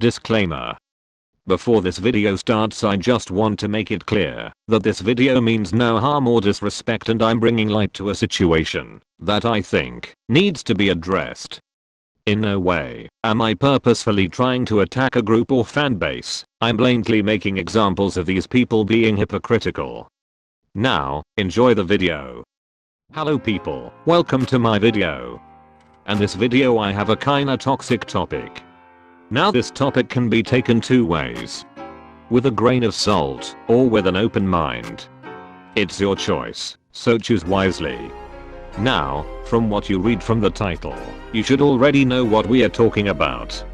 Disclaimer. Before this video starts, I just want to make it clear that this video means no harm or disrespect, and I'm bringing light to a situation that I think needs to be addressed. In no way am I purposefully trying to attack a group or fan base. I'm blatantly making examples of these people being hypocritical. Now, enjoy the video. Hello people, welcome to my video. And this video I have a kinda toxic topic. Now this topic can be taken two ways. With a grain of salt, or with an open mind. It's your choice, so choose wisely. Now, from what you read from the title, you should already know what we are talking about.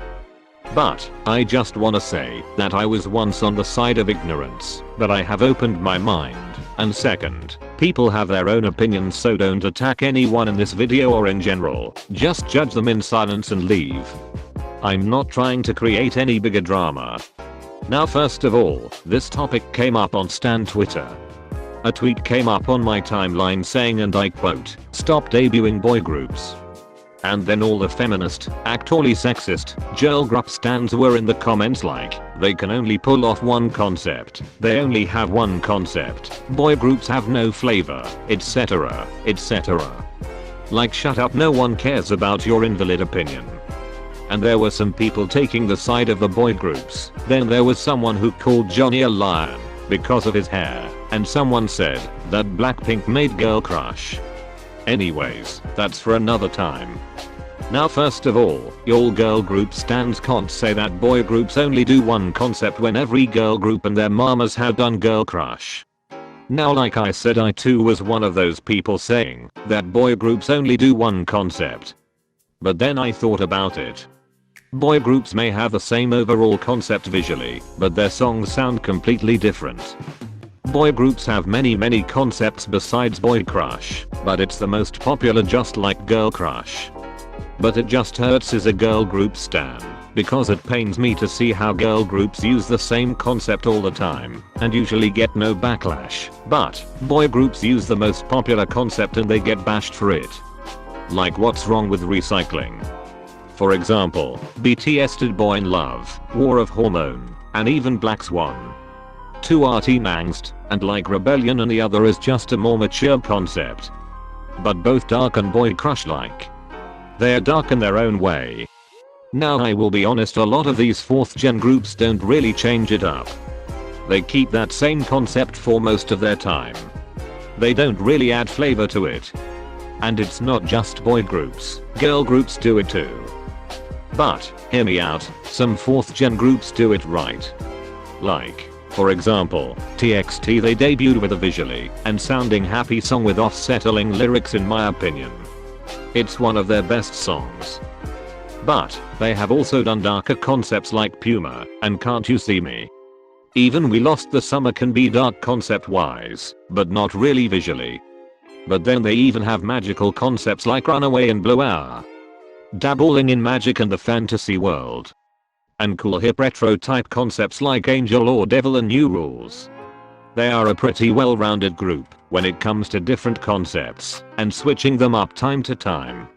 But, I just wanna say that I was once on the side of ignorance, but I have opened my mind, and second, people have their own opinions, so don't attack anyone in this video or in general, just judge them in silence and leave. I'm not trying to create any bigger drama. Now first of all, this topic came up on Stan Twitter. A tweet came up on my timeline saying, and I quote, "Stop debuting boy groups." And then all the feminist, actually sexist, girl group stans were in the comments like, they can only pull off one concept, they only have one concept, boy groups have no flavor, etc, etc. Like shut up, no one cares about your invalid opinion. And there were some people taking the side of the boy groups. Then there was someone who called Johnny a lion because of his hair, and someone said that Blackpink made Girl Crush. Anyways, that's for another time. Now first of all, y'all girl group stans can't say that boy groups only do one concept when every girl group and their mamas have done Girl Crush. Now like I said, I too was one of those people saying that boy groups only do one concept. But then I thought about it. Boy groups may have the same overall concept visually, but their songs sound completely different. Boy groups have many concepts besides Boy Crush, but it's the most popular, just like Girl Crush. But it just hurts as a girl group stan, because it pains me to see how girl groups use the same concept all the time, and usually get no backlash, but boy groups use the most popular concept and they get bashed for it. Like what's wrong with recycling? For example, BTS did Boy in Love, War of Hormone, and even Black Swan. Two are teen angst, and like Rebellion, and the other is just a more mature concept. But both dark and Boy Crush like. They're dark in their own way. Now I will be honest, a lot of these 4th gen groups don't really change it up. They keep that same concept for most of their time. They don't really add flavor to it. And it's not just boy groups, girl groups do it too. But, hear me out, some 4th gen groups do it right. Like, for example, TXT, they debuted with a visually and sounding happy song with off-settling lyrics in my opinion. It's one of their best songs. But, they have also done darker concepts like Puma and Can't You See Me. Even We Lost the Summer can be dark concept wise, but not really visually. But then they even have magical concepts like Runaway and Blue Hour. Dabbling in magic and the fantasy world. And cool hip retro type concepts like Angel or Devil and New Rules. They are a pretty well-rounded group when it comes to different concepts and switching them up time to time.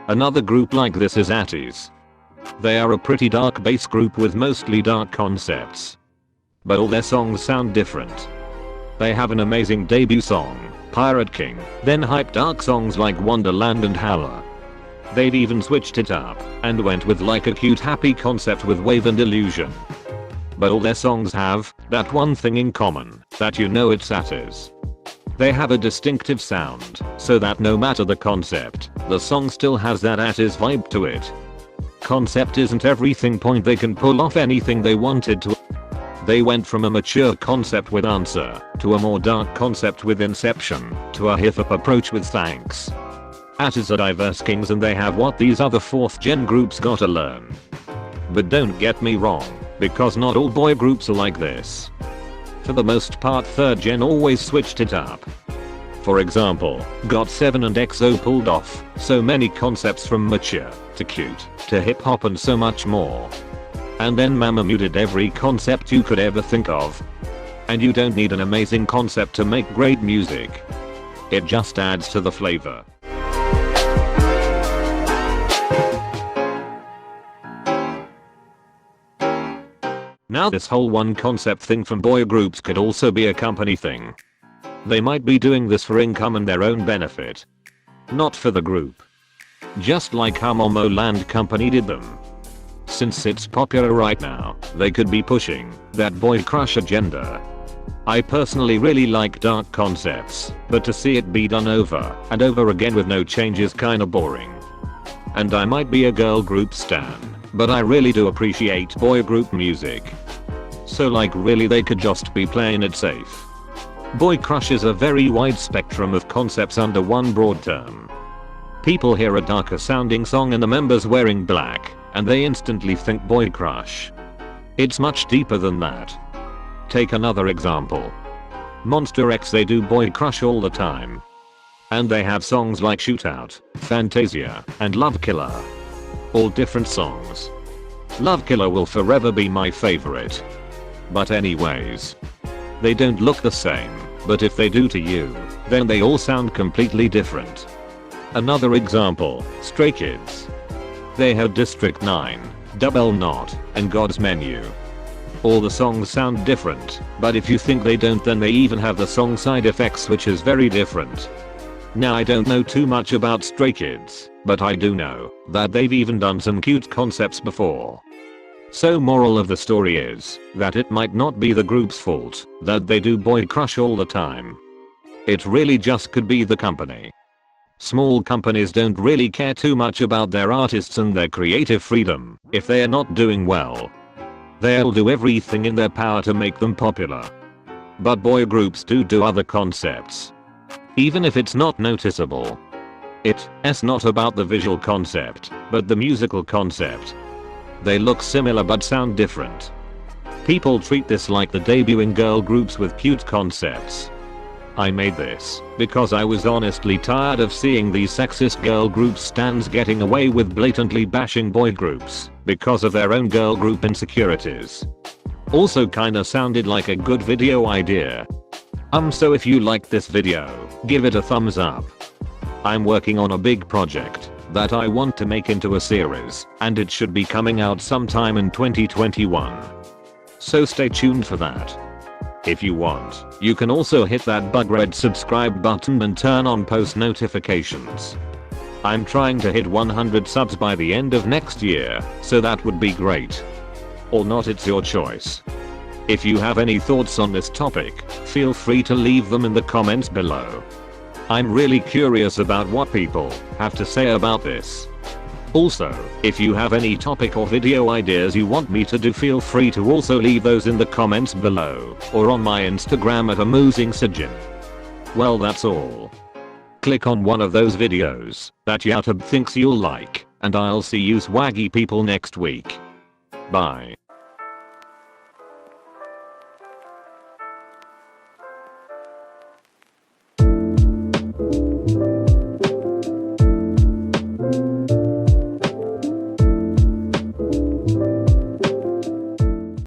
Another group like this is Atties. They are a pretty dark bass group with mostly dark concepts. But all their songs sound different. They have an amazing debut song, Pirate King, then hype dark songs like Wonderland and Howler. They've even switched it up and went with like a cute happy concept with Wave and Illusion. But all their songs have that one thing in common, that you know it's Atties. They have a distinctive sound, so that no matter the concept, the song still has that Atties vibe to it. Concept isn't everything. Point, they can pull off anything they wanted to. They went from a mature concept with Answer, to a more dark concept with Inception, to a hip-hop approach with Thanks. Atties are diverse kings, and they have what these other 4th gen groups gotta learn. But don't get me wrong, because not all boy groups are like this. For the most part, 3rd gen always switched it up. For example, GOT7 and EXO pulled off so many concepts from mature, to cute, to hip hop and so much more. And then Mamamoo did every concept you could ever think of. And you don't need an amazing concept to make great music. It just adds to the flavor. Now this whole one concept thing from boy groups could also be a company thing. They might be doing this for income and their own benefit. Not for the group. Just like how Momoland Company did them. Since it's popular right now, they could be pushing that boy crush agenda. I personally really like dark concepts, but to see it be done over and over again with no change is kinda boring. And I might be a girl group stan, but I really do appreciate boy group music. So like really they could just be playing it safe. Boy crush is a very wide spectrum of concepts under one broad term. People hear a darker sounding song and the members wearing black, and they instantly think boy crush. It's much deeper than that. Take another example. Monster X, they do boy crush all the time. And they have songs like Shootout, Fantasia, and Love Killer. All different songs. Love Killer will forever be my favorite. But anyways. They don't look the same, but if they do to you, then they all sound completely different. Another example, Stray Kids. They have District 9, Double Knot, and God's Menu. All the songs sound different, but if you think they don't, then they even have the song Side Effects, which is very different. Now I don't know too much about Stray Kids, but I do know that they've even done some cute concepts before. So moral of the story is that it might not be the group's fault that they do boy crush all the time. It really just could be the company. Small companies don't really care too much about their artists and their creative freedom if they are not doing well. They'll do everything in their power to make them popular. But boy groups do other concepts. Even if it's not noticeable. It's not about the visual concept, but the musical concept. They look similar but sound different. People treat this like the debuting girl groups with cute concepts. I made this because I was honestly tired of seeing these sexist girl group stans getting away with blatantly bashing boy groups because of their own girl group insecurities. Also kinda sounded like a good video idea. So if you liked this video, give it a thumbs up. I'm working on a big project that I want to make into a series, and it should be coming out sometime in 2021. So stay tuned for that. If you want, you can also hit that bug red subscribe button and turn on post notifications. I'm trying to hit 100 subs by the end of next year, so that would be great. Or not, it's your choice. If you have any thoughts on this topic, feel free to leave them in the comments below. I'm really curious about what people have to say about this. Also, if you have any topic or video ideas you want me to do, feel free to also leave those in the comments below, or on my Instagram at amusingsajin. Well, that's all. Click on one of those videos that YouTube thinks you'll like, and I'll see you swaggy people next week. Bye.